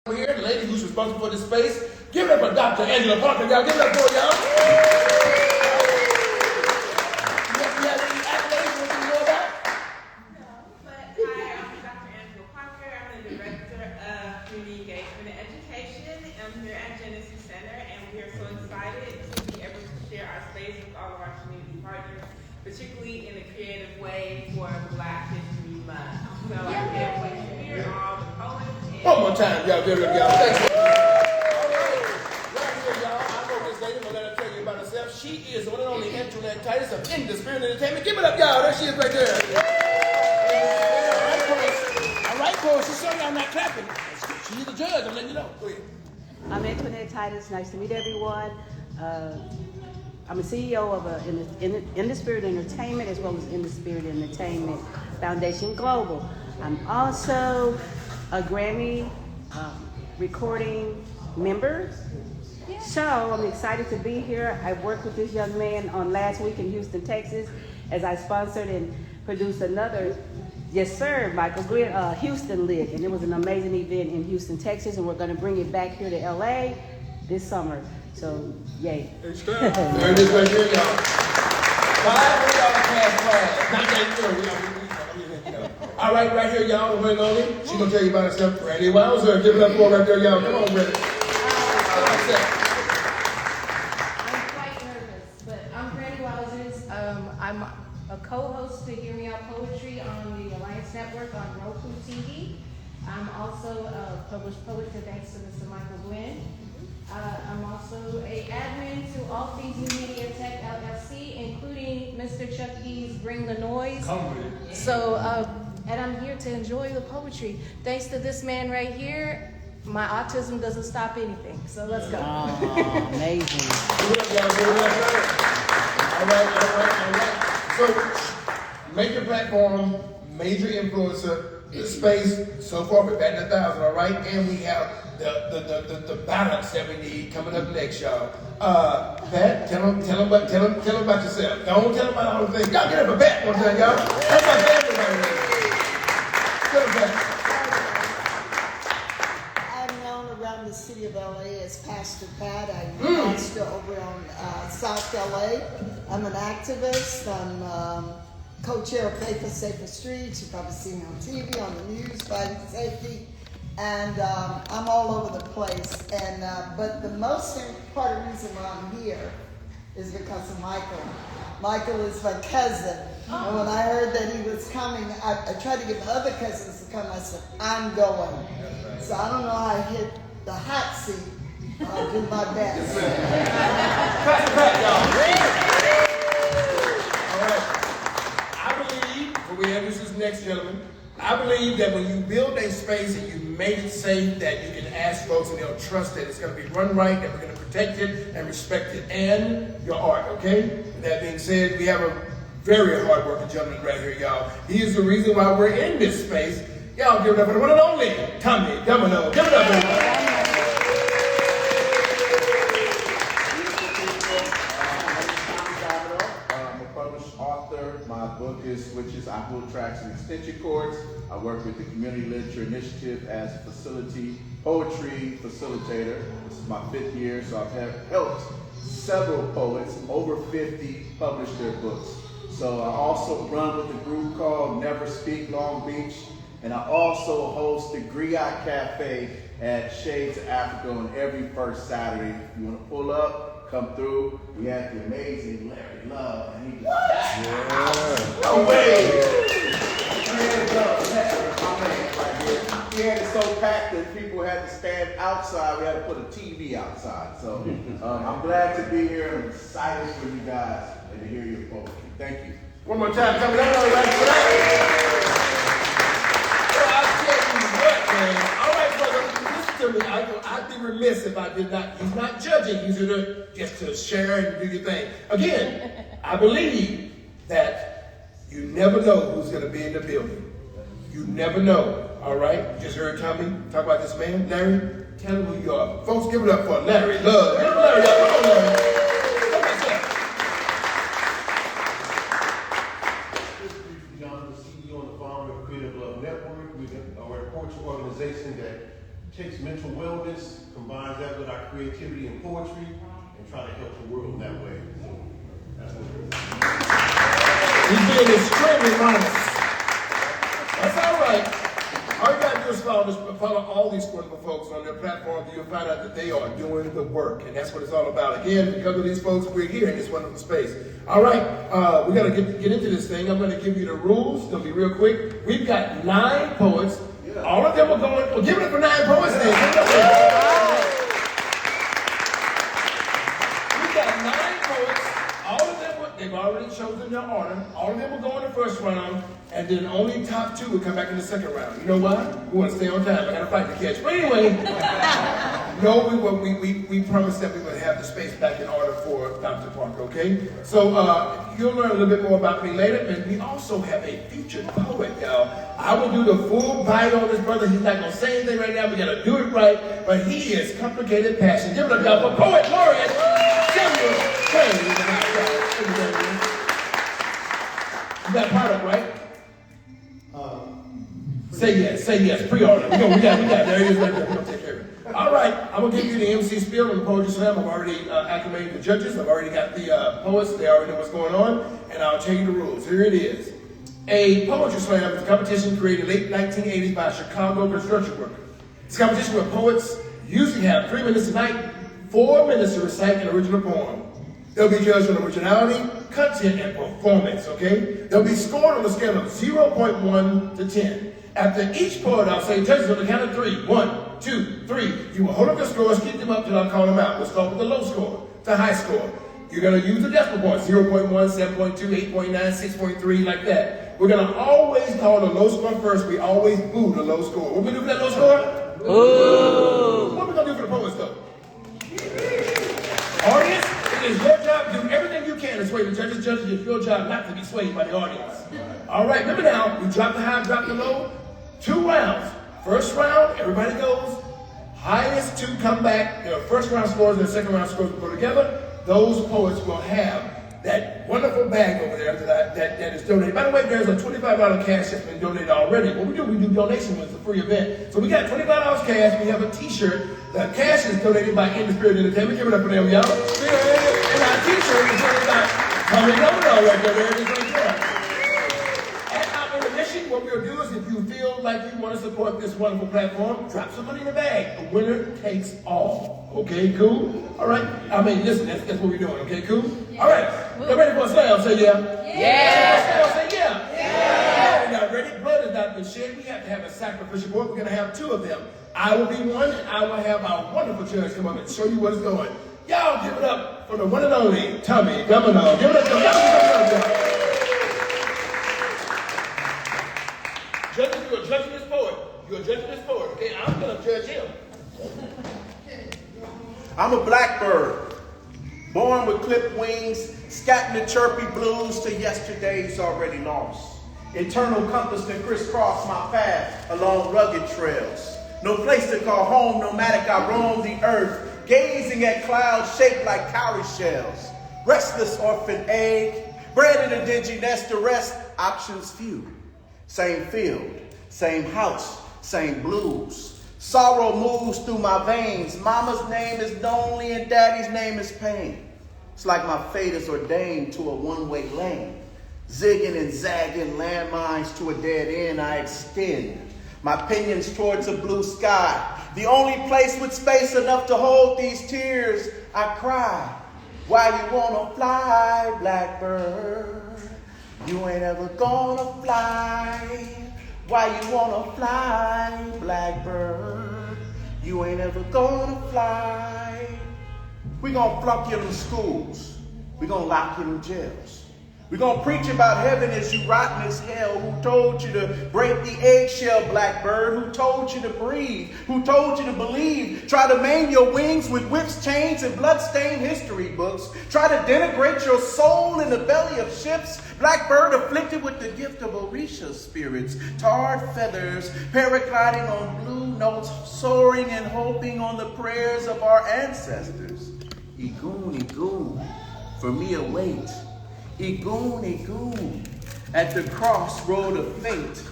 Here, the lady who's responsible for this space. Give it up for Dr. Angela Parker, y'all. Give it up for y'all. You have any accolades you want to know about? No, but hi, I'm Dr. Angela Parker. I'm the Director of Community Engagement and Education. I'm here at Genesis Center, and we are so excited to be able to share our space with all of our community partners, particularly in a creative way for Black History Month. So I can't wait to hear all the poets. One more time, y'all. Give it up, y'all. Thanks. All right. Right here, y'all. I know this lady. I'm going to let her tell you about herself. She is the one and only Antoinette Titus of In the Spirit Entertainment. Give it up, y'all. There she is right there. All right, folks. She's showing y'all not clapping. She's the judge. I'm letting you know. Go ahead. I'm Antoinette Titus. Nice to meet everyone. I'm a CEO of In the Spirit Entertainment as well as In the Spirit Entertainment Foundation Global. I'm also a Grammy recording member. So I'm excited to be here. I worked with this young man on last week in Houston, Texas, as I sponsored and produced another, yes sir, Michael Grid, Houston Lit. And it was an amazing event in Houston, Texas, and we're going to bring it back here to LA this summer. So, yay. There it is right here, y'all. 5 of y'all past class. Not that all right here, y'all. The one and only. She's going to tell you about herself. Randy Wowzer. Give it up for her right there, y'all. Come on, Randy. I'm quite nervous, but I'm Randy Wowzers. I'm a co-host to Hear Me Out Poetry on the Alliance Network on Roku TV. I'm also a published poet thanks to Mr. Michael Gwynn. I'm also an admin to All Things New Media Tech LLC, including Mr. Chuck E's Bring the Noise. So, and I'm here to enjoy the poetry. Thanks to this man right here, my autism doesn't stop anything. So let's go. Oh, amazing. All right. So, major platform, major influencer, the space, so far we're batting 1,000, all right? And we have the balance that we need coming up next, y'all. Pat, tell them about yourself. Don't tell them about all the things. Y'all get up a bat one time, y'all. That's my everybody. Tell them, Pat. I'm known around the city of LA as Pastor Pat. I'm a pastor over on South LA. I'm an activist. I'm co-chair of Pay for Safer Streets. You've probably seen me on TV, on the news, fighting safety. And I'm all over the place. And but the most important reason why I'm here is because of Michael. Michael is my cousin. And when I heard that he was coming, I tried to get my other cousins to come. I said, I'm going. So I don't know how I hit the hot seat. I'll do my best. All right. I believe, when we have this next gentleman, I believe that when you build a space and you make it safe, that you can ask folks and they'll trust that it's going to be run right, that we're going to protect it and respect it, and your art, okay? With that being said, we have a very hard-working gentleman right here, y'all. He is the reason why we're in this space. Y'all give it up for the one and only Tommy Domino. Give it up, everybody. My book is Switches, I Pull Tracks and Extension Cords. I work with the Community Literature Initiative as a facility poetry facilitator. This is my 5th year, so I've helped several poets, over 50, publish their books. So I also run with a group called Never Speak Long Beach, and I also host the Griot Cafe at Shades of Africa on every first Saturday. If you want to pull up, come through. We had the amazing Larry Love, and he was no way. He had it so packed that people had to stand outside. We had to put a TV outside. So I'm glad to be here. I'm excited for you guys and to hear your poetry. Thank you. One more time, coming up, everybody. I'll tell you what, man. All right, brother, listen to me. I'd be remiss if I did not. He's not judging. He's here just to share and do your thing. Again, I believe that you never know who's going to be in the building. You never know. All right? You just heard Tommy talk about this man, Larry. Tell him who you are. Folks, give it up for Larry Love. Give it up, Larry. Come on, Larry. CEO and the founder of Creative Love Network. We're a poetry organization that takes mental wellness, combine that with our creativity and poetry, and try to help the world that way. So that's what we're doing. He's being extremely honest. That's all right. All you gotta do is follow all these wonderful folks on their platform. You'll find out that they are doing the work, and that's what it's all about. Again, because of these folks, we're here in this wonderful space. All right, we gotta get into this thing. I'm gonna give you the rules. It's gonna be real quick. We've got 9 poets. Yeah. All of them are going. Well, give it up for 9 poets then. We've got 9 poets. All of them. They've already chosen their order. All of them will go in the first round, and then only top 2 will come back in the second round. You know why? We want to stay on time. I got a fight to catch. But anyway, no, we promised that we would have the space back in order for Dr. Parker, okay? So you'll learn a little bit more about me later, and we also have a featured poet, y'all. I will do the full bio on this brother. He's not going to say anything right now. We got to do it right, but he is complicated passion. Give it up, y'all, for Poet Laureate Samuel Craig. You got product, right? Say yes, pre-order. We got it. There it is right there. We're going to take care of it. All right, I'm going to give you the MC spiel on the Poetry Slam. I've already acclimated the judges. I've already got the poets. They already know what's going on. And I'll tell you the rules. Here it is. A Poetry Slam is a competition created late 1980s by a Chicago construction worker. It's a competition where poets usually have 3 minutes a night, 4 minutes to recite an original poem. They'll be judged on originality, content, and performance, okay? They'll be scored on a scale of 0.1 to 10. After each poet, I'll say judges on the count of 3. 1, 2, 3. You will hold up your scores, keep them up till I call them out. We'll start with the low score, the high score. You're going to use the decimal points, 0.1, 7.2, 8.9, 6.3, like that. We're going to always call the low score first. We always boo the low score. What we do for that low score? Boo! What we going to do for the poets, though? Audience, it is your job to do everything you can to sway the judges. Judges, it's your job not to be swayed by the audience. All right, remember now, we drop the high, drop the low. 2 rounds. First round, everybody goes. Highest 2 come back. Their first round scores and the second round scores will go together. Those poets will have that wonderful bag over there that is donated. By the way, there's a $25 cash that's been donated already. What we do donation when it's a free event. So we got $25 cash. We have a t-shirt. The cash is donated by In the Spirit Entertainment. Give it up for them, y'all. And our t-shirt is donated by Tommy Domino right there. There it is right there. At our intermission, what we'll do is if you feel like you want to support this wonderful platform, drop some money in the bag. The winner takes all. Okay, cool? All right. I mean, listen, that's what we're doing. Okay, cool? Yeah. All right. You ready for a slam? Say yeah. Yeah. Say yeah. Yeah. Now, ready? Blood has not been shed. We have to have a sacrificial board. We're going to have 2 of them. I will be one, and I will have our wonderful judge come up and show you what is going. Y'all give it up for the one and only Tommy Domino. Give it up for y'all. Judges, you're judging this poet. You're judging this poet. Okay, I'm going to judge him. I'm a blackbird, born with clipped wings, scatting the chirpy blues to yesterdays already lost. Eternal compass that crisscross my path along rugged trails. No place to call home, nomadic I roam the earth, gazing at clouds shaped like cowrie shells. Restless orphan egg, bred in a dingy nest to rest, options few. Same field, same house, same blues. Sorrow moves through my veins. Mama's name is lonely and daddy's name is pain. It's like my fate is ordained to a one-way lane. Zigging and zagging landmines to a dead end I extend. My pinions towards a blue sky. The only place with space enough to hold these tears. I cry. Why you wanna fly, blackbird? You ain't ever gonna fly. Why you wanna fly, blackbird? You ain't ever gonna fly. We gonna flunk you in schools. We gonna lock you in jails. We gonna preach about heaven as you rotten as hell. Who told you to break the eggshell, blackbird? Who told you to breathe? Who told you to believe? Try to maim your wings with whips, chains, and blood-stained history books. Try to denigrate your soul in the belly of ships. Blackbird afflicted with the gift of Orisha spirits. Tarred feathers, paragliding on blue notes, soaring and hoping on the prayers of our ancestors. Egoon, egoon, for me await. Egoon, egoon, at the crossroad of fate,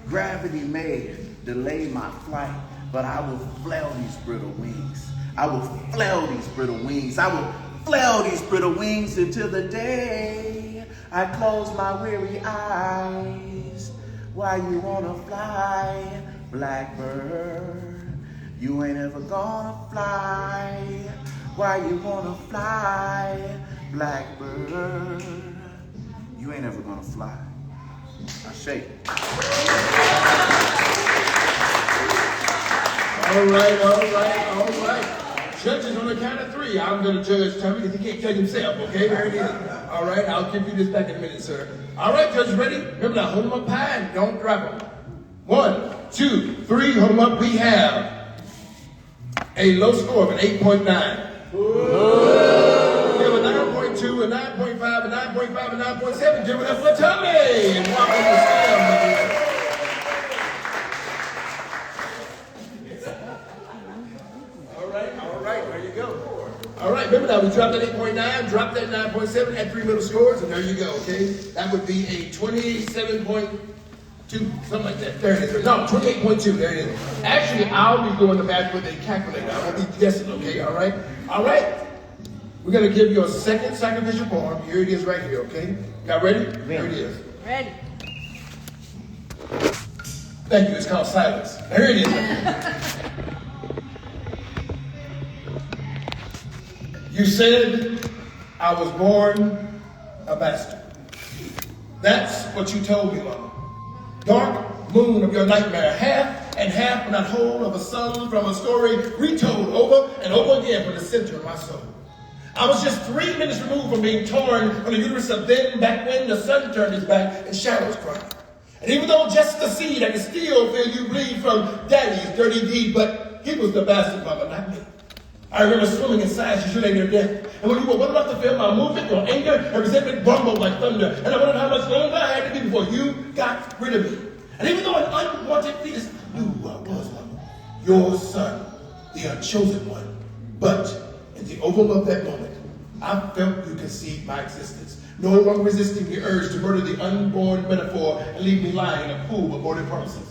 gravity may delay my flight. but I will flail these brittle wings. I will flail these brittle wings. I will flail these brittle wings until the day I close my weary eyes. Why you wanna fly, blackbird? You ain't ever gonna fly. Why you wanna fly, blackbird? You ain't ever gonna fly. I shake. All right. Judges on the count of 3. I'm going to judge Tommy because he can't judge himself, okay? There it is. All right, I'll give you this back in a minute, sir. All right, judges, ready? Remember now, hold them up high and don't drop them. 1, 2, 3, hold them up. We have a low score of an 8.9. We have a 9.2, a 9.5, a 9.5, a 9.7. Give it up for Tommy. And welcome to Sam. All right, there you go. All right, remember now, we dropped that 8.9, dropped that 9.7, had 3 middle scores, and there you go, okay? That would be a 27.2, something like that. There it is. No, 28.2, there it is. Actually, I'll be doing the math with a calculator. I won't be guessing, okay? All right? All right. We're going to give you a second sacrificial poem. Here it is right here, okay? Y'all ready? Here it is. Ready. Thank you. It's called Silence. There it is. You said I was born a bastard. That's what you told me, Mama. Dark moon of your nightmare, half and half but not whole of a son from a story retold over and over again from the center of my soul. I was just 3 minutes removed from being torn from the uterus of then, back when the sun turned his back and shadows cried. And even though just the seed, I can still feel you bleed from daddy's dirty deed, but he was the bastard, Mama, not me. I remember swimming inside you, lay near death. And when you were well enough to feel my movement, your anger, and resentment rumbled like thunder. And I wondered how much longer I had to be before you got rid of me. And even though an unwanted fetus, I knew who I was, Mama. Your son, the unchosen one. But in the ovum of that moment, I felt you concede my existence. No longer resisting the urge to murder the unborn metaphor and leave me lying in a pool of aborted promises.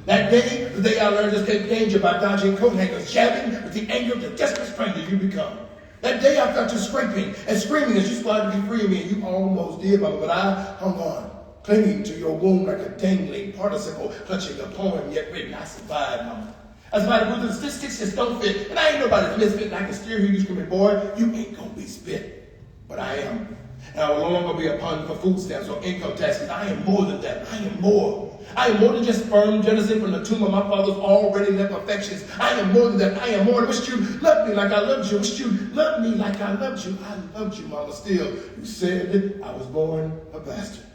That day, the day I learned to escape danger by dodging coat hangers, jabbing with the anger of the desperate stranger you become. That day I felt you scraping and screaming as you started to be free of me, and you almost did, Mama, but I hung on, clinging to your womb like a dangling participle, clutching a poem yet written. I survived, Mama. I survived with the statistics just don't fit, and I ain't nobody's misfit, and I can still hear you screaming, boy, you ain't gonna be spit. But I am. And I will no longer be a pun for food stamps or income taxes. I am more than that. I am more. I am more than just sperm genesis from the tomb of my father's already left affections. I am more than that. I am more. I wished you loved me like I loved you. I wished you loved me like I loved you. I loved you, Mama, still. You said I was born a bastard.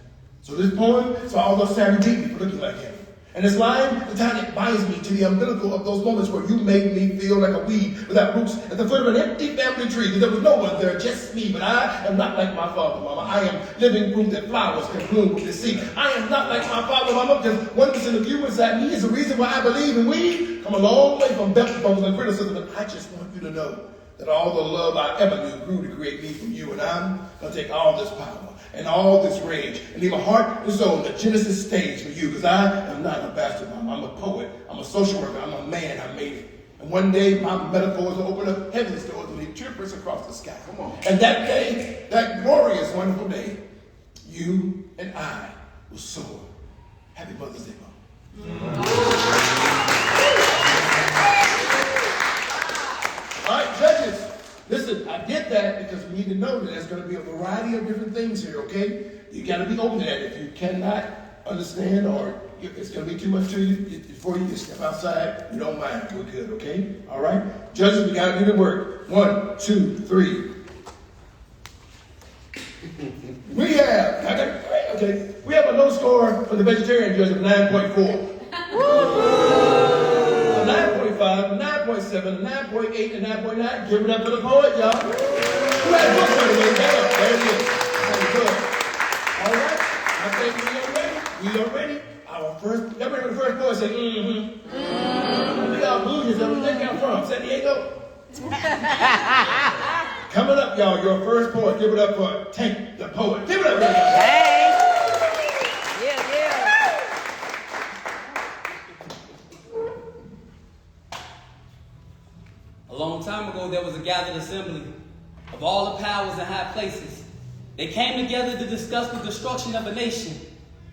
So this poem is for all those Sammy beat me for looking like him. And this line, the time it binds me to the umbilical of those moments where you made me feel like a weed without roots at the foot of an empty family tree. There was no one there, just me. But I am not like my father, Mama. I am living proof that flowers can bloom with the sea. I am not like my father, Mama. Just 1% of you inside me is the reason why I believe. And we come a long way from belt bumpers and criticism. And I just want you to know that all the love I ever knew grew to create me from you. And I'm going to take all this power and all this rage and leave a heart and soul on the Genesis stage for you, because I am not a bastard, Mama. I'm a poet. I'm a social worker. I'm a man. I made it. And one day, my metaphors will open up heaven's doors and lead trippers across the sky. Come on. And that day, that glorious, wonderful day, you and I will soar. Happy Mother's Day, Mama. All right, judges. Listen, I did that because we need to know that there's going to be a variety of different things here, okay? You got to be open to that. If you cannot understand or if it's going to be too much to you, before you step outside, you don't mind. We're good, okay? All right? Judges, we got to do the work. 1, 2, 3. We have a low score for the vegetarian judge of 9.4. A 9.5, a 9.7, a 9.8, and 9.9. Give it up for the poet, y'all. Who had a book for the There it is. Very good. All right. I think we are ready. We are ready. Our first, everybody with the first poet say, We all blues yourself. Where they come from? San Diego? Coming up, y'all, your first poet. Give it up for Tank, the poet. Give it up, everybody. Hey. Yeah. A long time ago, there was a gathered assembly of all the powers and high places. They came together to discuss the destruction of a nation.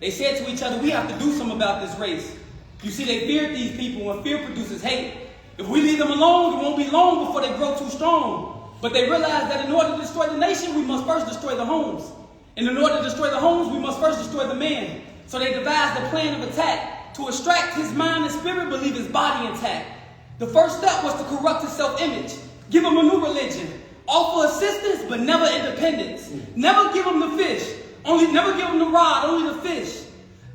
They said to each other, we have to do something about this race. You see, they feared these people, and fear produces hate. If we leave them alone, it won't be long before they grow too strong. But they realized that in order to destroy the nation, we must first destroy the homes. And in order to destroy the homes, we must first destroy the man. So they devised a plan of attack to extract his mind and spirit, but leave his body intact. The first step was to corrupt his self-image, give him a new religion, offer assistance, but never independence. Never give him the fish, never give him the rod, only the fish.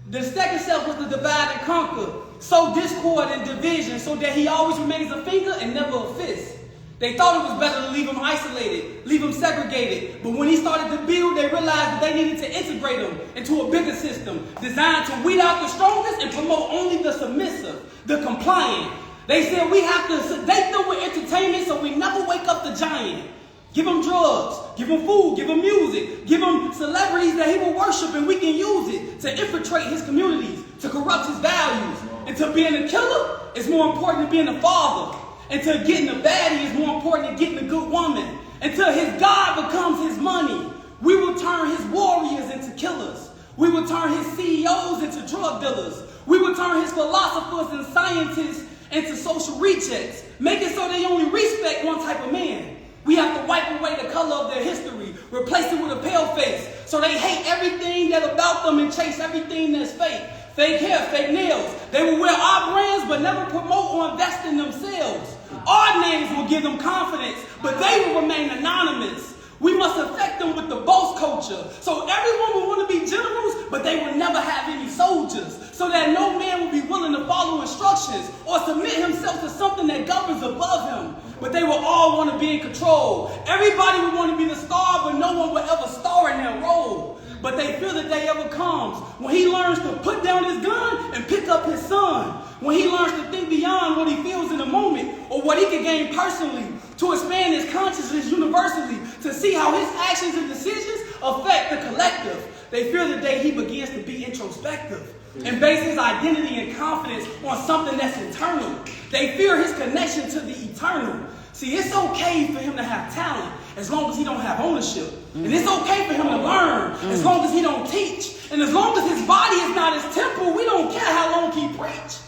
The second step was to divide and conquer, sow discord and division, so that he always remains a finger and never a fist. They thought it was better to leave him isolated, leave him segregated. But when he started to build, they realized that they needed to integrate him into a bigger system designed to weed out the strongest and promote only the submissive, the compliant. They said we have to sedate them with entertainment so we never wake up the giant. Give him drugs, give him food, give him music, give him celebrities that he will worship, and we can use it to infiltrate his communities, to corrupt his values. And to being a killer is more important than being a father. Until getting a baddie is more important than getting a good woman. Until his God becomes his money, we will turn his warriors into killers. We will turn his CEOs into drug dealers. We will turn his philosophers and scientists into social rejects, make it so they only respect one type of man. We have to wipe away the color of their history, replace it with a pale face, so they hate everything that's about them and chase everything that's fake. Fake hair, fake nails. They will wear our brands but never promote or invest in themselves. Our names will give them confidence, but they will remain anonymous. We must affect them with the boss culture. So everyone will want to be generals, but they will never have any soldiers. So that no man will be willing to follow instructions or submit himself to something that governs above him. But they will all want to be in control. Everybody will want to be the star, but no one will ever star in their role. But they feel that day ever comes when he learns to put down his gun and pick up his son. When he learns to think beyond what he feels in the moment or what he can gain personally, to expand his consciousness universally, to see how his actions and decisions affect the collective. They fear the day he begins to be introspective and base his identity and confidence on something that's internal. They fear his connection to the eternal. See, it's okay for him to have talent as long as he don't have ownership. And it's okay for him to learn as long as he don't teach. And as long as his body is not his temple, we don't care how long he preach.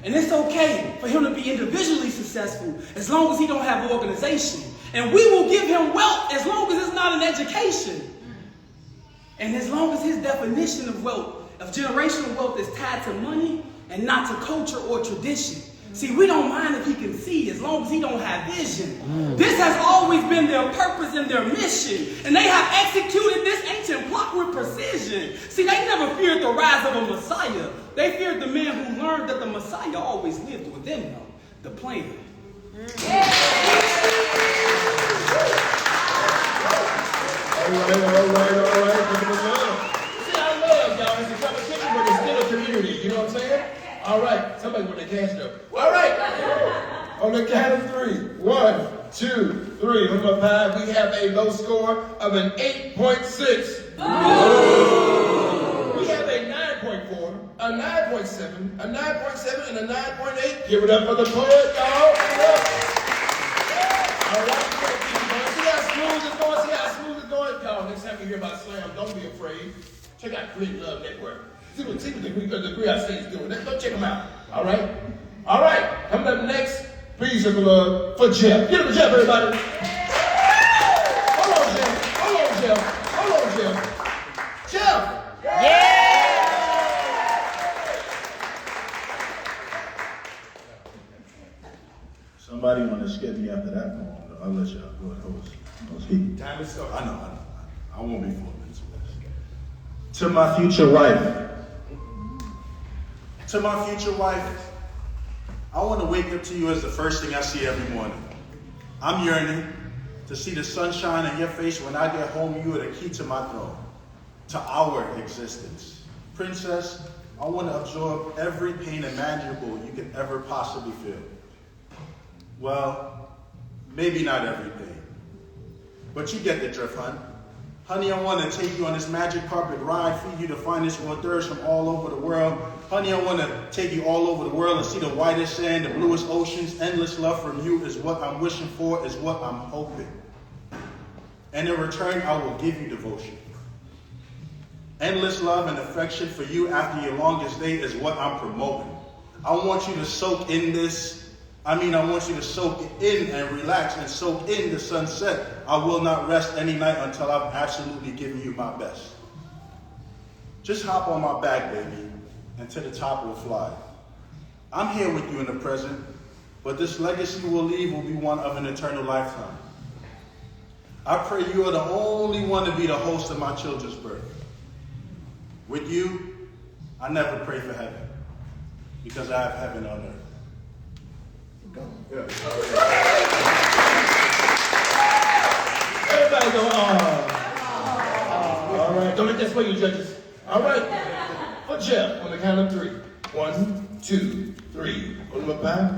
And it's okay for him to be individually successful as long as he don't have organization. And we will give him wealth as long as it's not an education. And as long as his definition of wealth, of generational wealth, is tied to money and not to culture or tradition. See, we don't mind if he can see as long as he don't have vision. This has always been their purpose and their mission. And they have executed this ancient plot with precision. See, they never feared the rise of a Messiah. They feared the man who learned that the Messiah always lived within them, the plan. All right. See, I love y'all. It's a competition, but it's still a community. You know what I'm saying? All right. Somebody put their cash up. All right. On the count of 3. 1, 2, 3. On the 5, we have a low score of an 8.6. We have a 9.4, a 9.7, a 9.7, and a 9.8. Give it up for the poet, y'all. All right. See how smooth it's going? See how smooth it's going? Y'all, next time you hear about slam, don't be afraid. Check out Create Love Network. See what the degree I say is doing. Go check them out. All right? All right. Coming up next, please give a love for Jeff. Give it to Jeff, everybody. Hold on, Jeff. Hold on, Jeff. Jeff. Yeah. Somebody want to skip me after that poem. I'll let y'all go and speak. Time is up. I know. I won't be 4 minutes away. To my future wife. To my future wife, I want to wake up to you as the first thing I see every morning. I'm yearning to see the sunshine on your face when I get home. You are the key to my throne, to our existence. Princess, I want to absorb every pain imaginable you could ever possibly feel. Well, maybe not every pain, but you get the drift, hon. Honey, I want to take you on this magic carpet ride, feed you the finest hors d'oeuvres from all over the world. Honey, I want to take you all over the world and see the whitest sand, the bluest oceans. Endless love from you is what I'm wishing for, is what I'm hoping. And in return, I will give you devotion. Endless love and affection for you after your longest day is what I'm promoting. I want you to soak in this. I want you to soak in and relax and soak in the sunset. I will not rest any night until I've absolutely given you my best. Just hop on my back, baby, and to the top we'll fly. I'm here with you in the present, but this legacy we'll leave will be one of an eternal lifetime. I pray you are the only one to be the host of my children's birth. With you, I never pray for heaven, because I have heaven on earth. Everybody go, all right, don't let that sway you, judges. All right, for Jeff, on the count of 3. 1, 2, 3. On the back,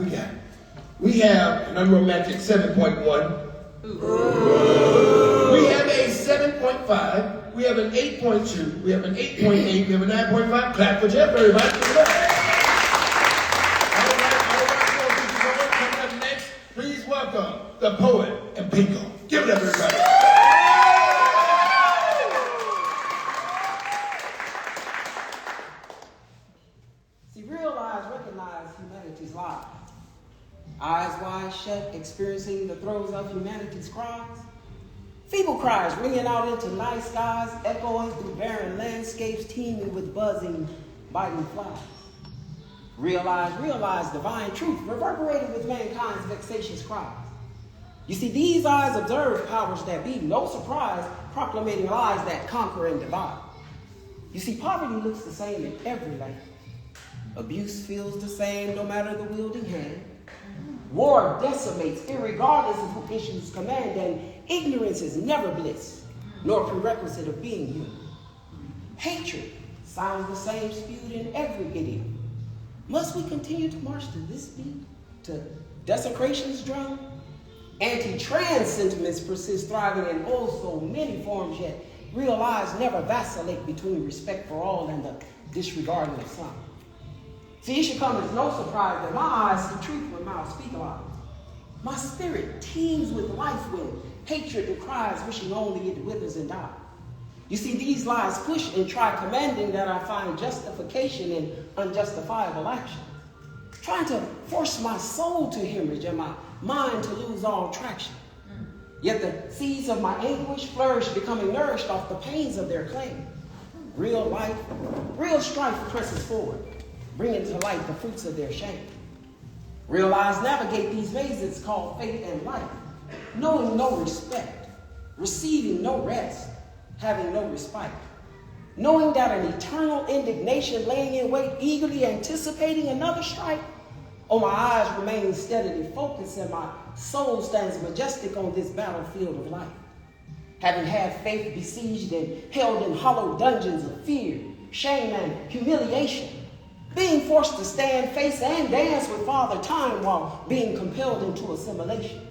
we have an unromantic 7.1. We have a 7.5. We have an 8.2. We have an 8.8. We have a 9.5. Clap for Jeff, everybody. Please welcome the poet and Pinko. Give it up, everybody. See, realize, recognize humanity's lives. Eyes wide shut, experiencing the throes of humanity's cries. Feeble cries ringing out into night skies, echoing through barren landscapes teeming with buzzing, biting flies. Realize divine truth reverberating with mankind's vexatious cries. You see, these eyes observe powers that be, no surprise, proclamating lies that conquer and divide. You see, poverty looks the same in every land. Abuse feels the same no matter the wielding hand. War decimates irregardless of who issues command, and ignorance is never bliss, nor prerequisite of being human. Hatred sounds the same spewed in every idiom. Must we continue to march to this beat, to desecration's drum? Anti-trans sentiments persist, thriving in oh so many forms, yet real eyes never vacillate between respect for all and the disregarding of some. See, it should come as no surprise that my eyes see truth when mouths speak lies. My spirit teems with life when hatred and cries, wishing only it withers and dies. You see, these lies push and try commanding that I find justification in unjustifiable action. Trying to force my soul to hemorrhage and my mind to lose all traction. Yet the seeds of my anguish flourish, becoming nourished off the pains of their claim. Real life, real strife presses forward, bringing to light the fruits of their shame. Real eyes navigate these mazes called faith and life, knowing no respect, receiving no rest, having no respite, knowing that an eternal indignation laying in wait, eagerly anticipating another strike. Oh, my eyes remain steadily focused, and my soul stands majestic on this battlefield of life. Having had faith besieged and held in hollow dungeons of fear, shame, and humiliation, being forced to stand, face, and dance with Father Time while being compelled into assimilation.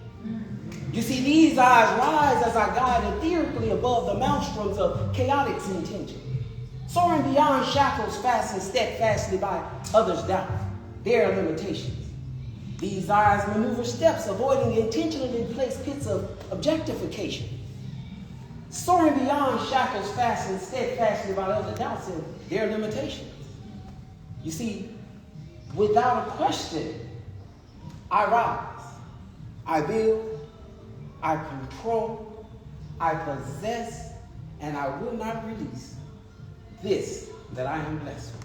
You see, these eyes rise as I guide etherically above the maelstroms of chaotic intention, soaring beyond shackles fastened steadfastly by others' doubt, their limitations. These eyes maneuver steps, avoiding intentionally placed pits of objectification, soaring beyond shackles fastened steadfastly by other doubts and their limitations. You see, without a question, I rise, I build, I control, I possess, and I will not release this that I am blessed with.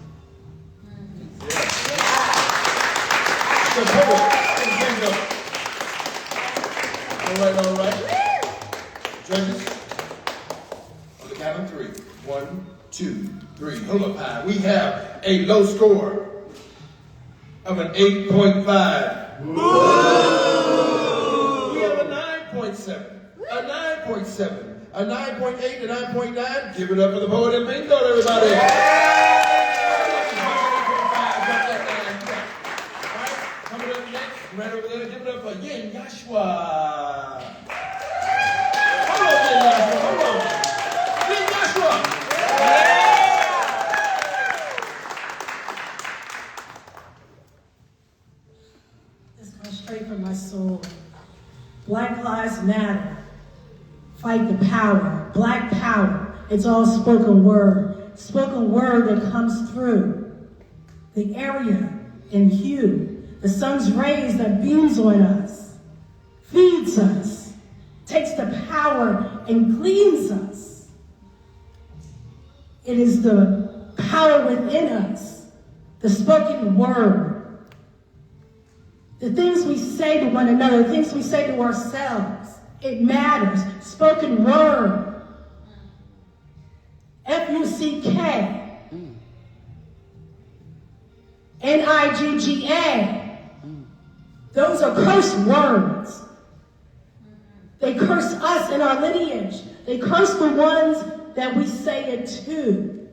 All right. Judges, on the count of 3. 1, 2, 3. Hold up high. We have a low score of an 8.5. We have a 9.7, a 9.7, a 9.8, a 9.9. Give it up for the poet and bingo, everybody. Coming up next, right over there, give it up for Yen Yashua. Hold on, Yen Yashua, hold on. Black Lives Matter. Fight the power. Black power. It's all spoken word. Spoken word that comes through the area and hue. The sun's rays that beams on us, feeds us, takes the power and cleans us. It is the power within us, the spoken word. The things we say to one another, the things we say to ourselves, it matters. Spoken word. F-U-C-K. N-I-G-G-A. Those are curse words. They curse us in our lineage. They curse the ones that we say it to.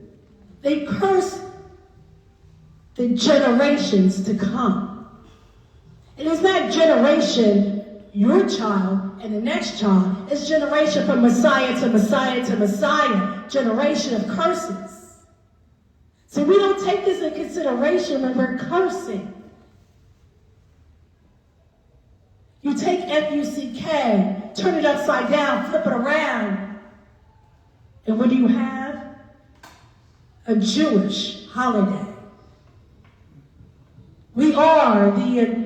They curse the generations to come. And it's not generation, your child and the next child. It's generation from Messiah to Messiah to Messiah. Generation of curses. So we don't take this in consideration when we're cursing. You take F-U-C-K, turn it upside down, flip it around. And what do you have? A Jewish holiday. We are the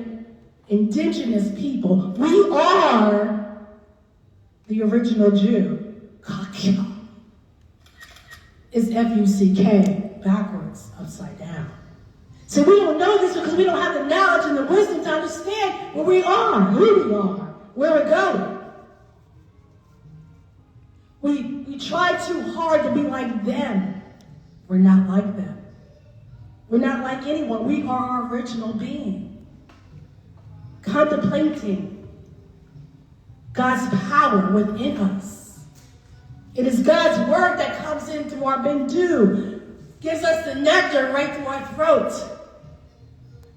indigenous people. We are the original Jew. It's F-U-C-K, backwards, upside down. So we don't know this because we don't have the knowledge and the wisdom to understand where we are, who we are, where we're going. We try too hard to be like them. We're not like them. We're not like anyone. We are our original being. Contemplating God's power within us. It is God's word that comes in through our bendu, gives us the nectar right through our throat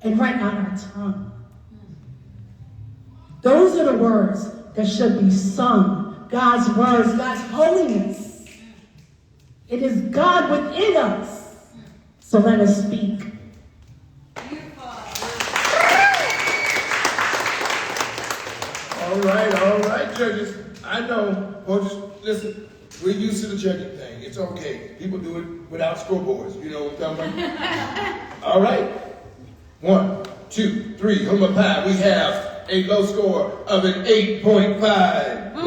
and right out our tongue. Those are the words that should be sung. God's words, God's holiness. It is God within us. So let us speak. All right, judges. I know, just listen, we're used to the judging thing. It's okay. People do it without scoreboards. You know what I'm talking about? All right. 1, 2, 3, humble pie. We have a low score of an 8.5. An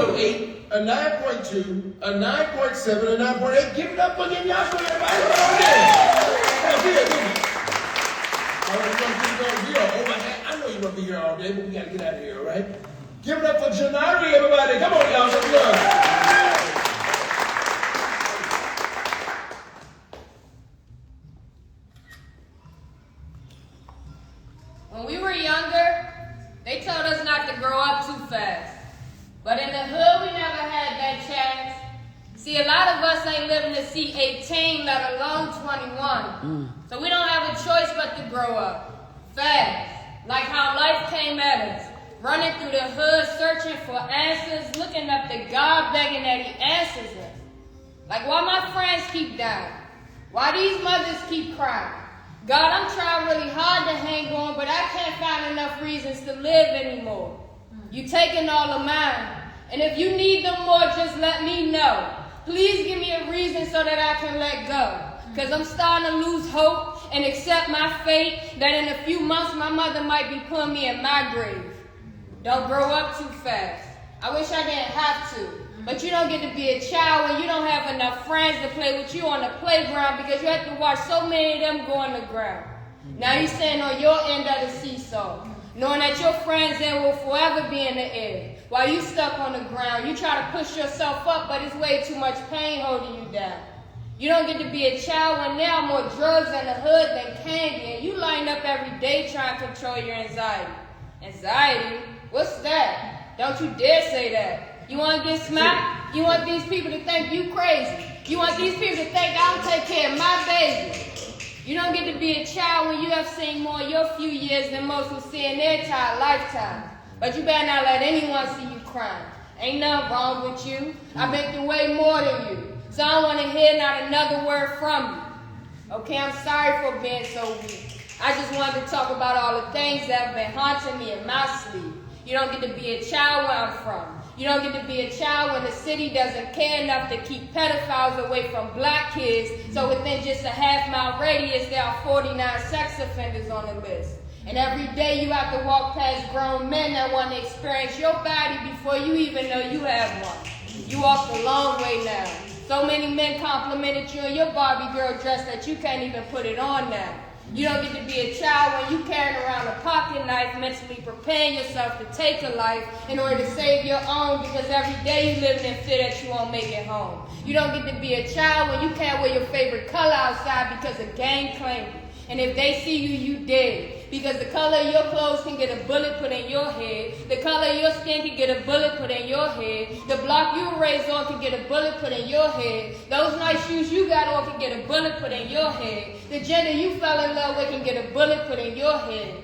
8.8, a 9.2, a 9.7, a 9.8. Give it up again, y'all. So everybody on there. All right, we're going to keep going here. I know you're going to be here all day, but we got to get out of here, all right? Give it up for Janari, everybody. Come on, y'all. Let's go. When we were younger, they told us not to grow up too fast. But in the hood, we never had that chance. See, a lot of us ain't living to see 18, let alone 21. So we don't have a choice but to grow up fast. Like how life came at us. Running through the hood, searching for answers, looking up to God, begging that He answers us. Like why my friends keep dying? Why these mothers keep crying? God, I'm trying really hard to hang on, but I can't find enough reasons to live anymore. You taking all of mine. And if you need them more, just let me know. Please give me a reason so that I can let go. Because I'm starting to lose hope and accept my fate that in a few months my mother might be putting me in my grave. Don't grow up too fast. I wish I didn't have to. But you don't get to be a child when you don't have enough friends to play with you on the playground because you have to watch so many of them go on the ground. Now you're standing on your end of the seesaw, knowing that your friends there will forever be in the air. While you stuck on the ground, you try to push yourself up, but it's way too much pain holding you down. You don't get to be a child when there are more drugs in the hood than candy, and you line up every day trying to control your anxiety. Anxiety? What's that? Don't you dare say that. You want to get smacked? You want these people to think you crazy. You want these people to think I'll take care of my baby. You don't get to be a child when you have seen more in your few years than most will see in their entire lifetime. But you better not let anyone see you crying. Ain't nothing wrong with you. I've been through way more than you. So I don't want to hear not another word from you. Okay, I'm sorry for being so weak. I just wanted to talk about all the things that have been haunting me in my sleep. You don't get to be a child where I'm from. You don't get to be a child when the city doesn't care enough to keep pedophiles away from black kids. So within just a half-mile radius, there are 49 sex offenders on the list. And every day you have to walk past grown men that want to experience your body before you even know you have one. You walked a long way now. So many men complimented you in your Barbie girl dress that you can't even put it on now. You don't get to be a child when you carrying around a pocket knife, mentally preparing yourself to take a life in order to save your own, because every day you live in fear that you won't make it home. You don't get to be a child when you can't wear your favorite color outside because a gang claimed it. And if they see you, you dead. Because the color of your clothes can get a bullet put in your head. The color of your skin can get a bullet put in your head. The block you were raised on can get a bullet put in your head. Those nice shoes you got on can get a bullet put in your head. The gender you fell in love with can get a bullet put in your head.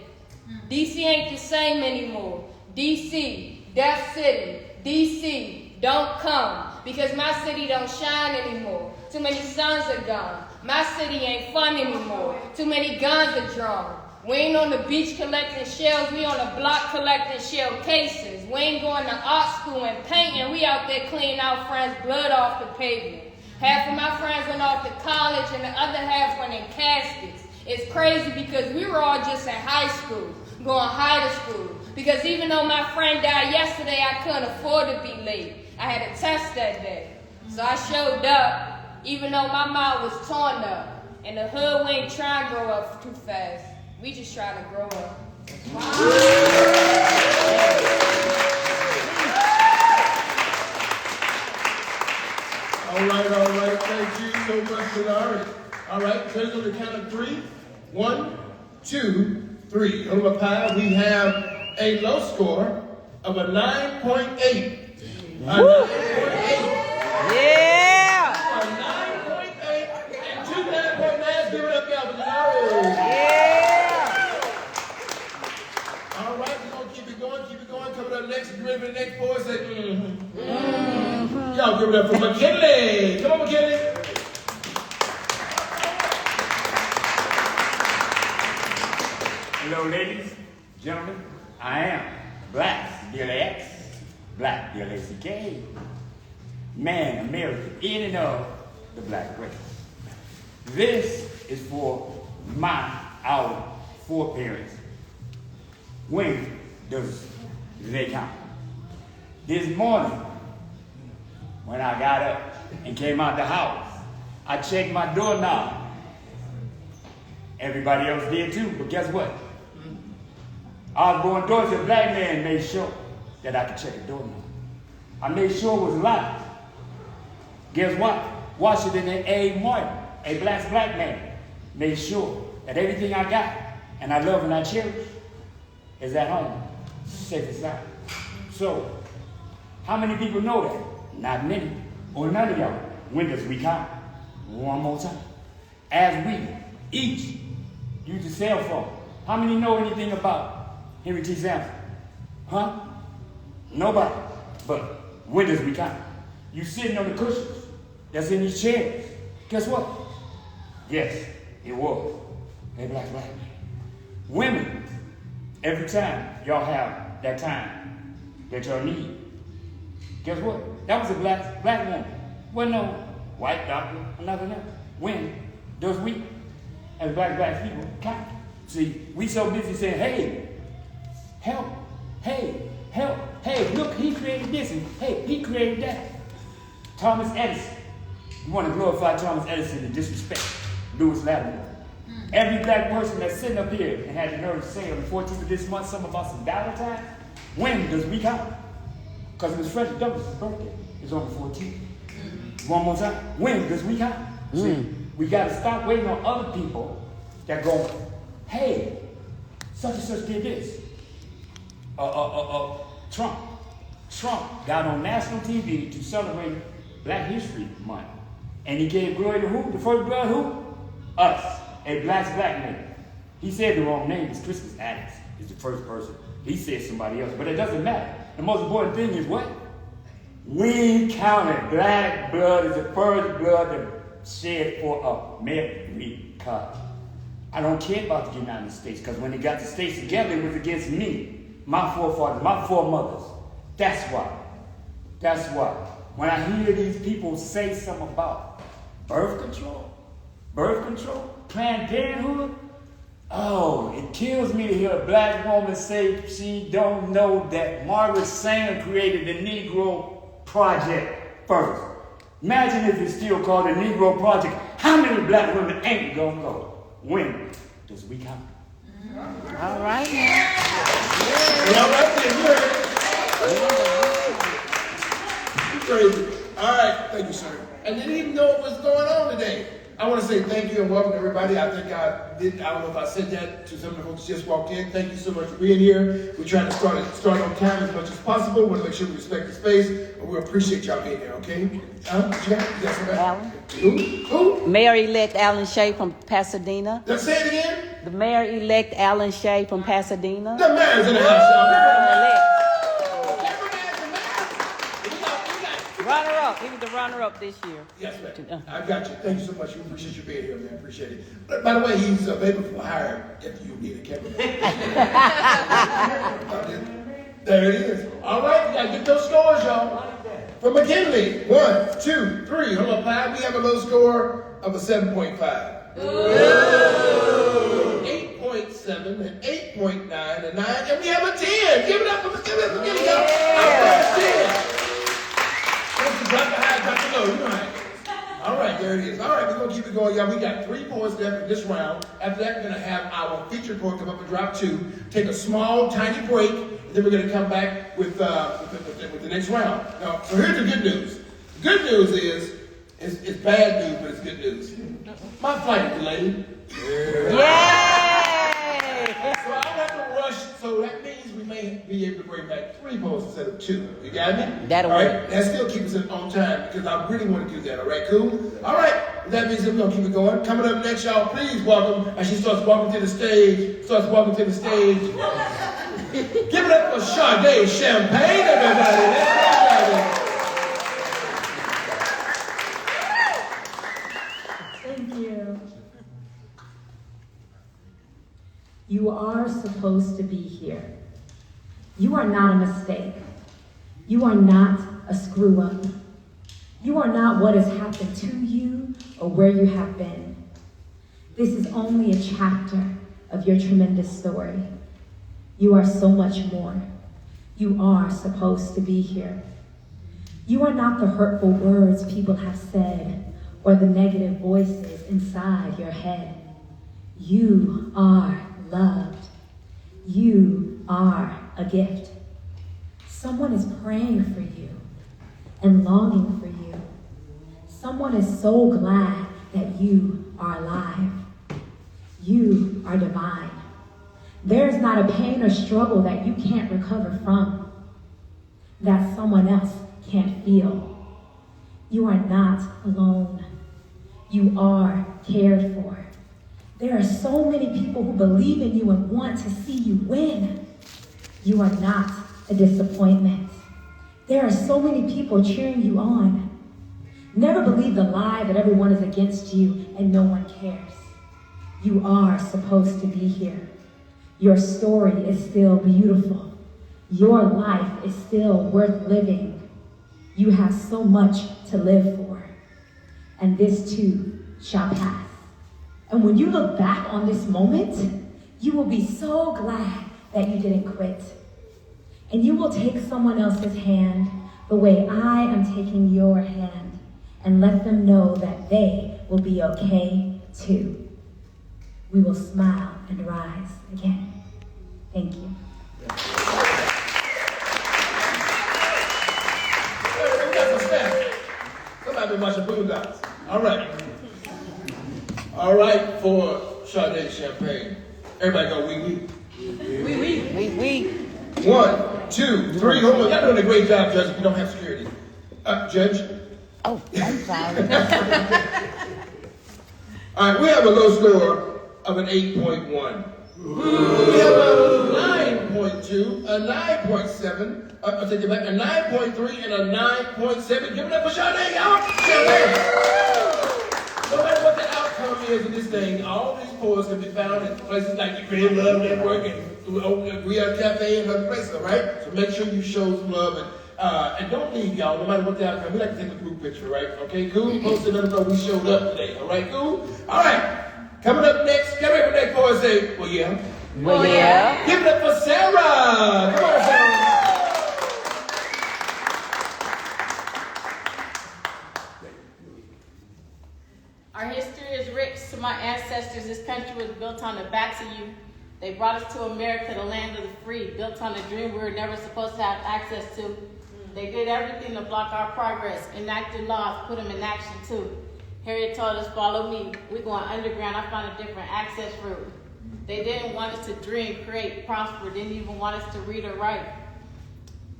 DC ain't the same anymore. DC, Death City, DC, don't come. Because my city don't shine anymore. Too many suns are gone. My city ain't fun anymore. Too many guns are drawn. We ain't on the beach collecting shells, we on the block collecting shell cases. We ain't going to art school and painting, we out there cleaning our friends' blood off the pavement. Half of my friends went off to college and the other half went in caskets. It's crazy because we were all just in high school, going high to school. Because even though my friend died yesterday, I couldn't afford to be late. I had a test that day. So I showed up, even though my mouth was torn up. In the hood, we ain't trying to grow up too fast. We just try to grow up. Wow. All right. Thank you so much, Denari. All right, turn on the count of 3. 1, 2, 3. On the pile, we have a low score of a 9.8. A 9.8. Yeah! A 9.8 and 2 9.9s. Give it up, y'all, for Denari. Yeah! All right, we're going to keep it going. Coming up next, you ready for the next boy? Say, Y'all give it up for McKinley. Come on, McKinley. Hello, ladies, gentlemen. I am Black, D-L-A-X, Black, D-L-A-C-K, man, American, in and of the black race. This is for our foreparents. When does they count? This morning, when I got up and came out the house, I checked my doorknob. Everybody else did too, but guess what? Osborne Dorsey, a black man, made sure that I could check the doorknob. I made sure it was locked. Guess what? Washington A. Martin, a black man, made sure that everything I got and I love and I cherish is at home, safe and sound. So, how many people know that? Not many, or none of y'all. When does we count? One more time. As we each use a cell phone, how many know anything about Henry T. Sampson? Huh? Nobody. But when does we count? You sitting on the cushions that's in these chairs. Guess what? Yes, it was a black man. Women, every time y'all have that time that y'all need, guess what? That was a black woman. Wasn't no white doctor or nothing else. When does we, as black people, count? See, we so busy saying, hey, help, hey, help, hey, look, he created this, and hey, he created that. Thomas Edison. You want to glorify Thomas Edison and disrespect Lewis Latimer. Every black person that's sitting up here and had the nerve to say on the 14th of this month something about some Valentine, when does we count? Because it was Frederick Douglass' birthday. It's on the 14th. One more time. When does we count? See, we got to stop waiting on other people that go, hey, such and such did this. Trump got on national TV to celebrate Black History Month. And he gave glory to who? The first blood who? Us. A black man. He said the wrong name. It's Christmas Adams is the first person. He said somebody else, but it doesn't matter. The most important thing is what? We counted. Black blood is the first blood that shed for America. I don't care about the United States, because when they got the states together, it was against me. my forefathers, my foremothers. That's why. That's why. When I hear these people say something about birth control, Planned Parenthood, oh, it kills me to hear a black woman say she don't know that Margaret Sanger created the Negro Project first. Imagine if it's still called the Negro Project. How many black women ain't gonna go? When does we count? All right now. All right, you crazy. All right, thank you, sir. I didn't even know what was going on today. I want to say thank you and welcome everybody. I think I don't know if I said that to some of the folks who just walked in. Thank you so much for being here. We're trying to start on time as much as possible. We want to make sure we respect the space, but we appreciate y'all being here, okay? What you got somebody? Alan. Who? Mayor-elect Alan Shea from Pasadena. Let's say it again. The Mayor-elect Alan Shea from Pasadena. The mayor's in the house, y'all. Runner-up. He was the runner-up this year. Yes, ma'am. I got you. Thank you so much. We appreciate you being here, man. Appreciate it. But, by the way, he's available for hire if you need a camera. There it is. All right, you got to get those scores, y'all. For McKinley, 1, 2, 3. Hold up, 5. We have a low score of a 7.5. 8.7 and 8.9 and 9, and we have a 10. Give it up for McKinley. Our first 10. Drop the high, drop the low, you know how it is. All right, there it is. All right, we're going to keep it going, y'all. We got 3 points left in this round. After that, we're going to have our featured poet come up and drop 2, take a small, tiny break, and then we're going to come back with the next round. Now, so here's the good news. The good news is, it's bad news, but it's good news. My flight is delayed. Yay! So I have to rush, so that means we may be able to bring back 3 posts instead of 2. You got me? That'll all right? work. That still keeps us on time because I really want to do that. All right, cool? All right. That means that we're going to keep it going. Coming up next, y'all, please welcome, as she starts walking to the stage. Give it up for Sade Champagne, everybody. Thank you. You are supposed to be here. You are not a mistake. You are not a screw up. You are not what has happened to you or where you have been. This is only a chapter of your tremendous story. You are so much more. You are supposed to be here. You are not the hurtful words people have said or the negative voices inside your head. You are loved. You are a gift. Someone is praying for you and longing for you. Someone is so glad that you are alive. You are divine. There is not a pain or struggle that you can't recover from, that someone else can't feel. You are not alone. You are cared for. There are so many people who believe in you and want to see you win. You are not a disappointment. There are so many people cheering you on. Never believe the lie that everyone is against you and no one cares. You are supposed to be here. Your story is still beautiful. Your life is still worth living. You have so much to live for. And this too shall pass. And when you look back on this moment, you will be so glad that you didn't quit. And you will take someone else's hand the way I am taking your hand and let them know that they will be okay too. We will smile and rise again. Thank you. Somebody been watching Boondocks. All right. All right, for Sade Champagne. Everybody go, wee. 1, 2, 3. Hold on. Y'all doing a great job, Judge. You don't have security. Judge? Oh, I'm sorry. All right, we have a low score of an 8.1. We have a 9.2, a 9.7, I'll take it back, a 9.3, and a 9.7. Give it up for Sade, y'all. No matter what the outcome years of this thing, all these poets can be found in places like the Creative Love Network and Ria Cafe and other places, all right? So make sure you show some love and don't leave, y'all, no matter what the outcome. We like to take a group picture, right? Okay, cool? Post it, let them know we showed up today, all right, cool? All right, coming up next, get ready for that poet say, well, yeah. Well, yeah. Give it up for Sarah. Come on, Sarah. Our history is rich. To my ancestors, this country was built on the backs of you. They brought us to America, the land of the free, built on a dream we were never supposed to have access to. They did everything to block our progress, enacted laws, put them in action too. Harriet told us, follow me. We're going underground. I found a different access route. They didn't want us to dream, create, prosper, didn't even want us to read or write.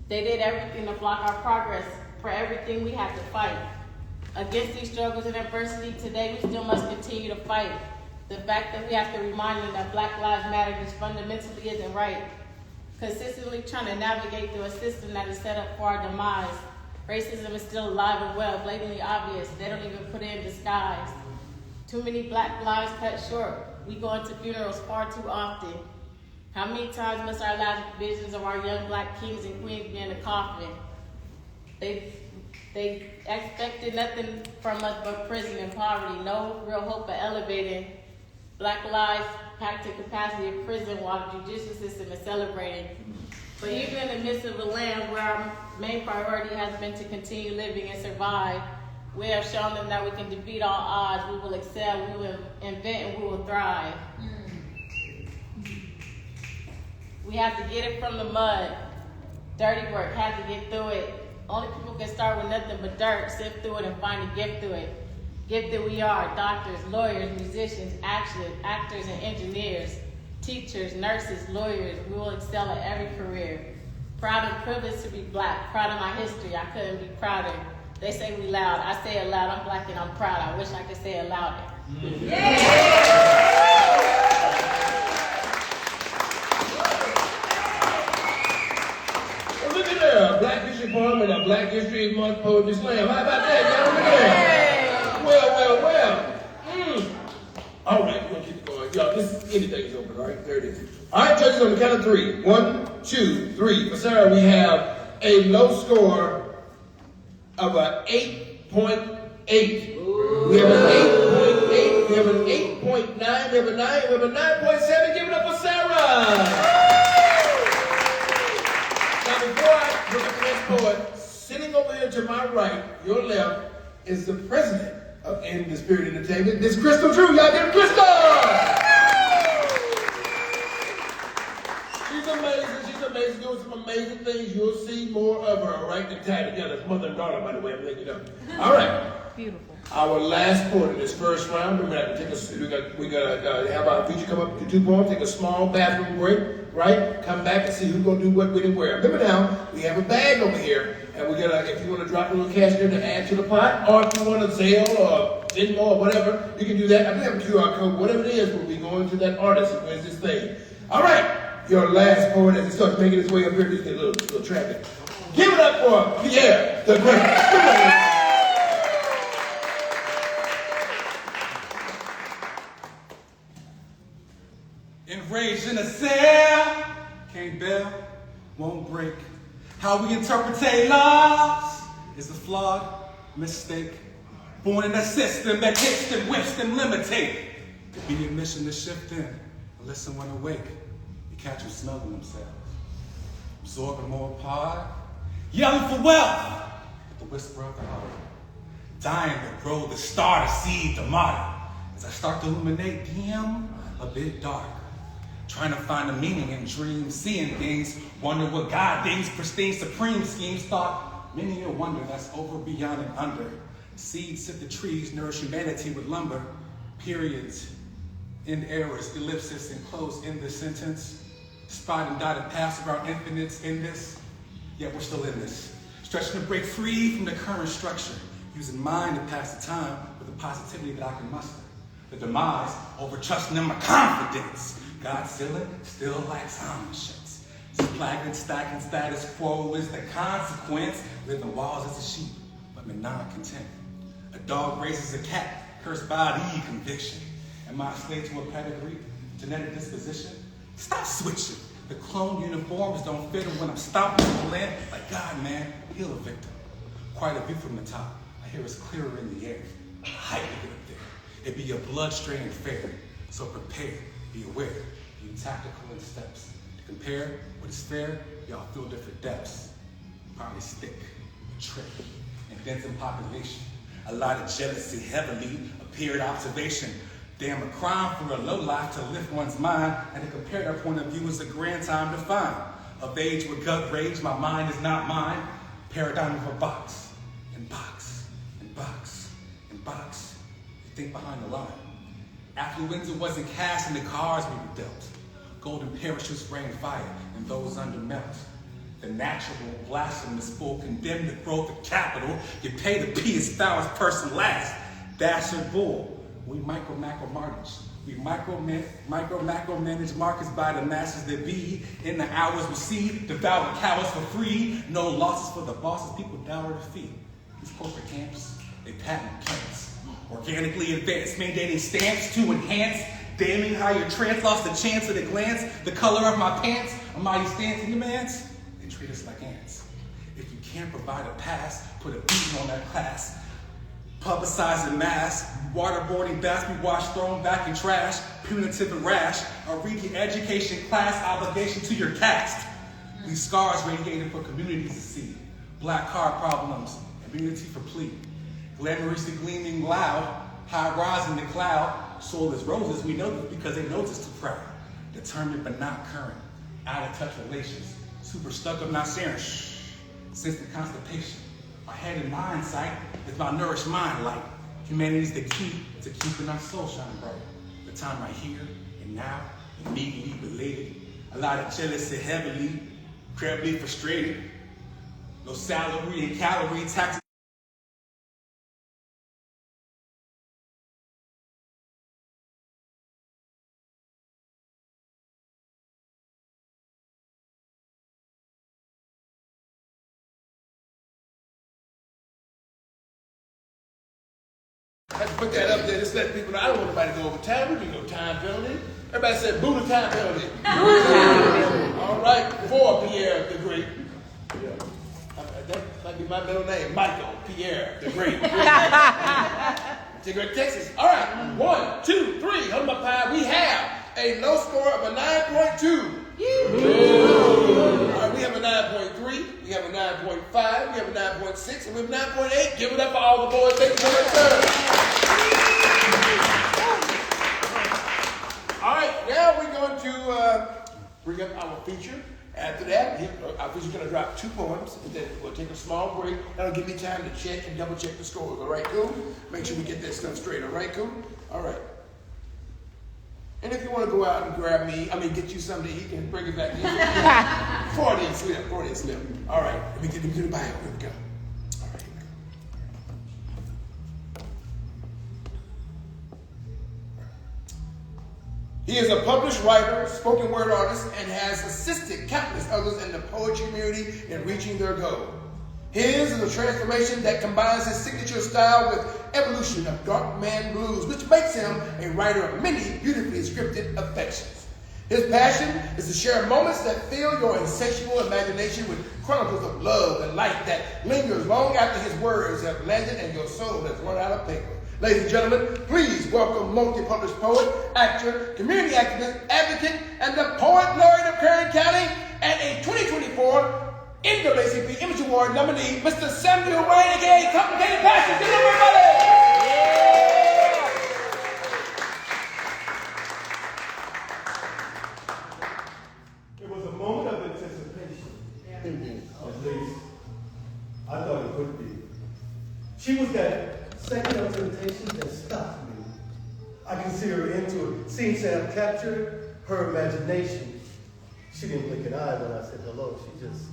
They did everything to block our progress. For everything we had to fight. Against these struggles and adversity, today we still must continue to fight. The fact that we have to remind them that Black Lives Matter just fundamentally isn't right. Consistently trying to navigate through a system that is set up for our demise. Racism is still alive and well, blatantly obvious. They don't even put it in disguise. Too many Black lives cut short. We go into funerals far too often. How many times must our last visions of our young Black kings and queens be in a coffin? They expected nothing from us but prison and poverty. No real hope of elevating. Black lives packed to capacity of prison while the judicial system is celebrating. But even in the midst of a land where our main priority has been to continue living and survive, we have shown them that we can defeat all odds. We will excel, we will invent, and we will thrive. We have to get it from the mud. Dirty work, have to get through it. Only people can start with nothing but dirt, sift through it, and find a gift through it. Gifted we are, doctors, lawyers, musicians, actors, and engineers, teachers, nurses, lawyers. We will excel at every career. Proud and privileged to be Black. Proud of my history. I couldn't be prouder. They say we loud. I say it loud. I'm Black and I'm proud. I wish I could say it louder. Well, look at there. Black History Forum and a Black History Month Poetry Slam. How about that, y'all? Look at that. Well. All right, we're going to keep it going. Y'all, anything is open, all right? There it is. All right, judges, on the count of 3. 1, 2, 3. For Sarah, we have a low score of an 8.8. We have an 8.8. We have an 8.9. We have a 9. We have a 9.7. Give it up for Sarah. Now, before I look at the next poet, sitting over here to my right, your left, is the president of In the Spirit Entertainment. This Crystal Drew. Y'all give Crystal! She's amazing, doing some amazing things. You'll see more of her, all right? They're tied together. Mother and daughter, by the way, I'm letting you know. All right. Beautiful. Our last poet in this first round, we got to have our feature come up to 2 points, take a small bathroom break, right? Come back and see who's going to do what, when, and where. Remember now, we have a bag over here, and if you want to drop a little cash there to add to the pot, or if you want to Zelle or Venmo or whatever, you can do that. I do have a QR code, whatever it is, we'll be going to that artist who wins this thing. All right, your last poet as he starts making his way up here, just get a little traffic. Give it up for Pierre the Great. Enraged in a cell, can't bail, won't break. How we interpret laws is a flawed mistake. Born in a system that hits them, whips them, limitate. Be a mission to shift in, and listen when awake. You catch them snuggling themselves, absorbing more apart, yelling for wealth, the whisper of the heart. Dying to grow the star, to seed, the martyr. As I start to illuminate, dim, a bit dark. Trying to find a meaning in dreams, seeing things, wonder what God thinks, pristine, supreme schemes, thought many a wonder that's over, beyond, and under. Seeds sit the trees, nourish humanity with lumber. Periods, end errors, ellipsis, and close in the sentence. Spot and dotted paths of our infinites in this, yet we're still in this. Stretching to break free from the current structure, using mind to pass the time with the positivity that I can muster. The demise over trusting in my confidence. God's ceiling still lacks omniscience. Plaguing, stacking, status quo is the consequence. Living walls as a sheep, but non-content. A dog raises a cat, cursed by the conviction. Am I a slave to a pedigree, genetic disposition? Stop switching. The clone uniforms don't fit, and when I'm stomping on the land, like God, man, heal a victim. Quite a view from the top. I hear it's clearer in the air. Height to get up there. It be a blood-straining fair. So prepare, be aware, be tactical in steps. To compare what is fair, y'all feel different depths. Probably stick, a trick, and dense in population. A lot of jealousy, heavily appeared observation. Damn, a crime for a lowlife to lift one's mind and to compare their point of view is a grand time to find. Of age with gut rage, my mind is not mine. Paradigm of a box, and box, and box, and box. You think behind the line. Affluenza wasn't cast in the cards we were dealt. Golden parachutes rain fire, and those under melt. The natural, blasphemous fool condemn the growth of capital. You pay the pious foulest person last. Dastard bull. We macro manage markets by the masses that be. In the hours received, devour cowards for free. No losses for the bosses, people dower the fee. These corporate camps, they patent camps. Organically advanced, mandating stamps to enhance. Damning how your trance lost the chance at a glance. The color of my pants, a mighty stance and demands. They treat us like ants. If you can't provide a pass, put a beating on that class. Publicizing mass, waterboarding, be washed, thrown back in trash, punitive and rash, a reading education class obligation to your caste. These scars radiated for communities to see. Black card problems, immunity for plea. Glamorously gleaming loud, high rising the cloud. Soul as roses, we know this because they know this too proud. Determined but not current, out of touch relations. Super stuck up, not sharing, since the constipation. Our head and mind sight is my nourished mind light. Humanity's the key to keeping our soul shining bright. The time right here and now, immediately related. A lot of jealousy, heavily, incredibly frustrated. No salary and calorie tax. Let's put that up there. Just let people know. I don't want nobody to go over time. We can go time penalty. Everybody said boo the time penalty. All right, for Pierre the Great. That might be my middle name, Michael Pierre the Great. Texas. All right, 1, 2, 3. Hold up high. We have a low score of a 9.2. All right, we have a 9.3. We have a 9.5. We have a 9.6. And we have a 9.8. Give it up for all the boys. Thank you for that. All right, now we're going to bring up our feature. After that, our feature's going to drop 2 poems, and then we'll take a small break. That'll give me time to check and double check the scores. All right, cool? Make sure we get that stuff straight. All right, cool? All right. And if you want to go out and get you something to eat and bring it back in. 40 and slip. All right, let me get them to the bio. Here we go. All right, here we go. He is a published writer, spoken word artist, and has assisted countless others in the poetry community in reaching their goal. His is a transformation that combines his signature style with evolution of dark man blues, which makes him a writer of many beautifully scripted affections. His passion is to share moments that fill your insatiable imagination with chronicles of love and light that lingers long after his words have landed and your soul has run out of paper. Ladies and gentlemen, please welcome multi-published poet, actor, community activist, advocate, and the Poet Laureate of Kern County, and a 2024 NAACP Image Award nominee, Mr. Samuel Wayne, aka Complicated Passion. Give him everybody! It was a moment of anticipation. At least, I thought it would be. She was that second of temptation that stopped me. I can see her into it. Seems to have captured her imagination. She didn't blink an eye when I said hello. She just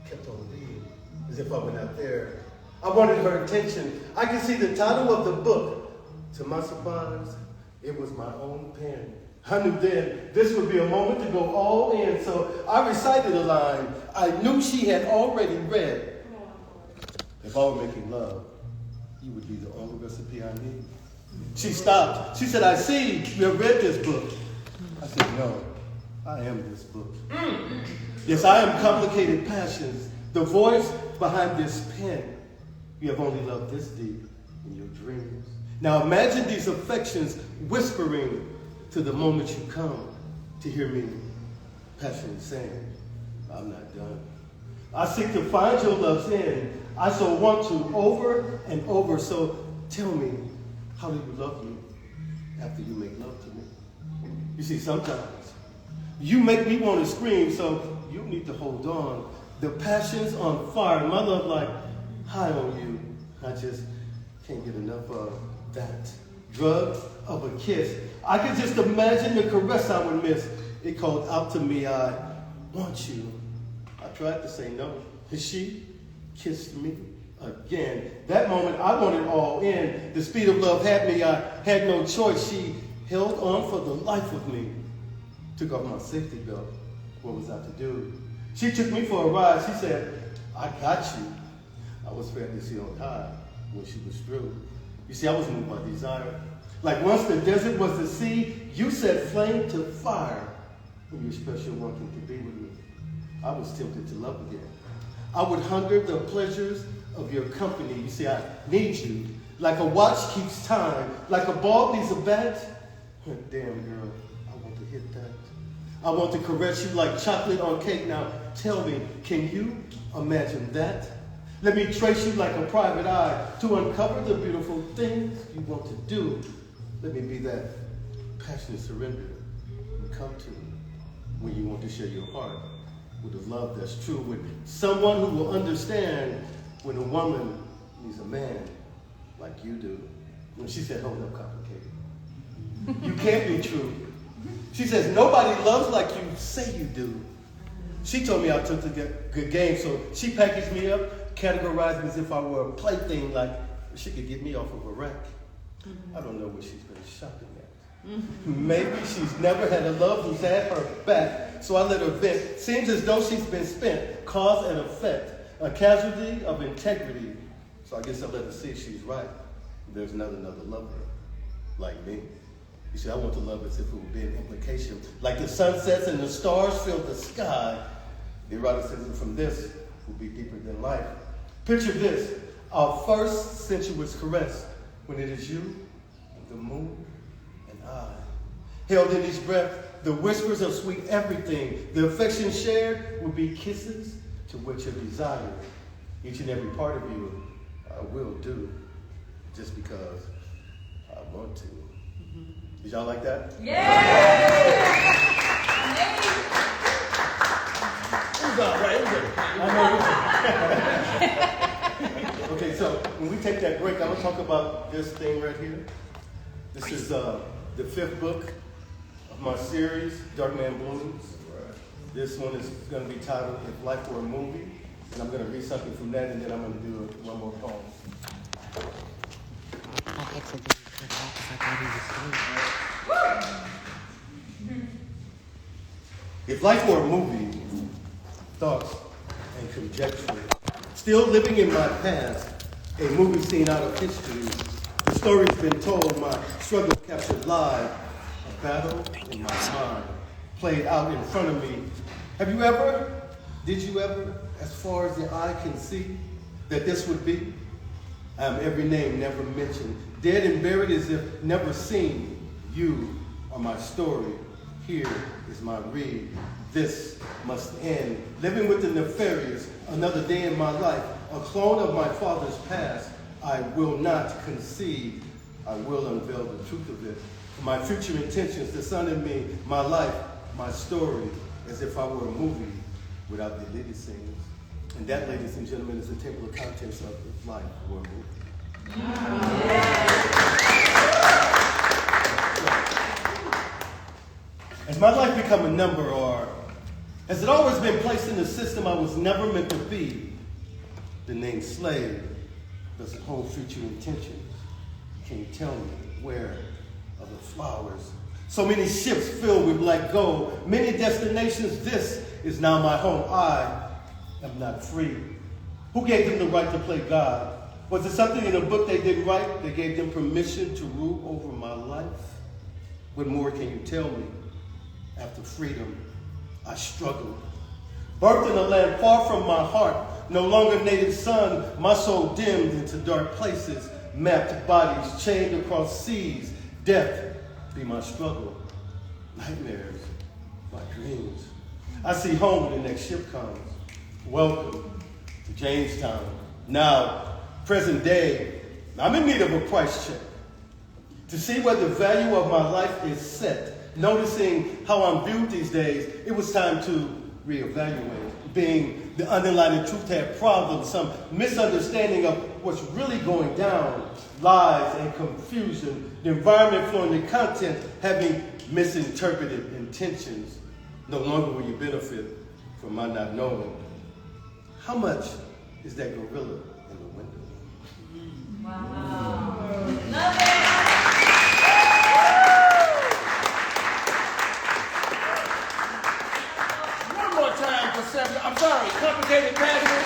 kept on reading, as if I were not there. I wanted her attention. I could see the title of the book. To my surprise, it was my own pen. I knew then this would be a moment to go all in, so I recited a line I knew she had already read. If I were making love, you would be the only recipe I need. She stopped. She said, I see you have read this book. I said, no, I am this book. Yes, I am Complicated Passions, the voice behind this pen. You have only loved this deep in your dreams. Now imagine these affections whispering to the moment you come to hear me passionately saying, I'm not done. I seek to find your love's end. I so want to over and over. So tell me, how do you love me after you make love to me? You see, sometimes you make me want to scream, so you need to hold on. The passion's on fire. My love like high on you. I just can't get enough of that. Drug of a kiss. I can just imagine the caress I would miss. It called out to me, I want you. I tried to say no. She kissed me again. That moment, I wanted all in. The speed of love had me. I had no choice. She held on for the life of me. Took off my safety belt. What was I to do? She took me for a ride. She said, I got you. I was fed to see on high when she was through. You see, I was moved by desire. Like once the desert was the sea, you set flame to fire when your special wanting to be with me. I was tempted to love again. I would hunger the pleasures of your company. You see, I need you. Like a watch keeps time, like a ball needs a bat. Damn, girl, I want to hit that. I want to caress you like chocolate on cake. Now, tell me, can you imagine that? Let me trace you like a private eye to uncover the beautiful things you want to do. Let me be that passionate surrender you come to when you want to share your heart with a love that's true, with someone who will understand when a woman needs a man like you do. When she said, hold up, complicated. You can't be true. She says, nobody loves like you say you do. She told me I took the good game, so she packaged me up, categorized me as if I were a plaything, like she could get me off of a rack. I don't know where she's been shopping at. Maybe she's never had a love who's had her back, so I let her vent. Seems as though she's been spent, cause and effect, a casualty of integrity. So I guess I let her see she's right. There's not another lover like me. You see, I want to love as if it would be an implication. Like the sunsets and the stars fill the sky. The eroticism from this will be deeper than life. Picture this, our first sensuous caress, when it is you, the moon, and I. Held in each breath, the whispers of sweet everything. The affection shared will be kisses to what you desire. Each and every part of you, I will do, just because I want to. Did y'all like that? Yeah! It was all right. I know. Okay, so when we take that break, I'm going to talk about this thing right here. This is the 5th book of my series, Dark Man Blooms. This one is going to be titled If Life Were a Movie. And I'm going to read something from that, and then I'm going to do one more poem. If life were a movie, thoughts and conjecture, still living in my past, a movie scene out of history, the story's been told, my struggle captured live, a battle in my mind, played out in front of me. Did you ever, as far as the eye can see, that this would be? I am every name never mentioned, dead and buried as if never seen. You are my story. Here is my read. This must end. Living with the nefarious, another day in my life, a clone of my father's past. I will not concede. I will unveil the truth of it. My future intentions, the sun in me, my life, my story, as if I were a movie without the lead scenes. And that, ladies and gentlemen, is the table of contents of If Life Were a Movie. Has my life become a number, or has it always been placed in a system I was never meant to be? The name slave doesn't hold future intentions. Can you tell me where are the flowers? So many ships filled with black gold, many destinations. This is now my home. I am not free. Who gave them the right to play God? Was it something in a book they didn't write that gave them permission to rule over my life? What more can you tell me? After freedom, I struggled. Birthed in a land far from my heart, no longer native son, my soul dimmed into dark places, mapped bodies chained across seas. Death be my struggle, nightmares, my dreams. I see home when the next ship comes. Welcome to Jamestown. Now, present day, I'm in need of a price check to see where the value of my life is set. Noticing how I'm viewed these days, it was time to reevaluate. Being the underlying truth had problems, some misunderstanding of what's really going down, lies and confusion, the environment flowing the content having misinterpreted intentions. No longer will you benefit from my not knowing. How much is that gorilla in the window? Wow. Love it. One more time for complicated passion,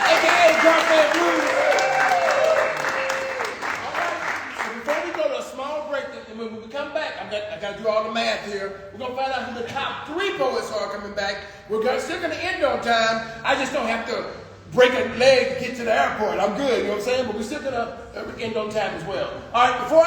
aka Dark Man Blues. All right. So before we go to a small break, and when we come back, I got to do all the math here. We're gonna find out who the top 3 poets are coming back. We're still gonna end on time. I just don't have to break a leg to get to the airport. I'm good. You know what I'm saying? But we're still gonna end on time as well. All right. Before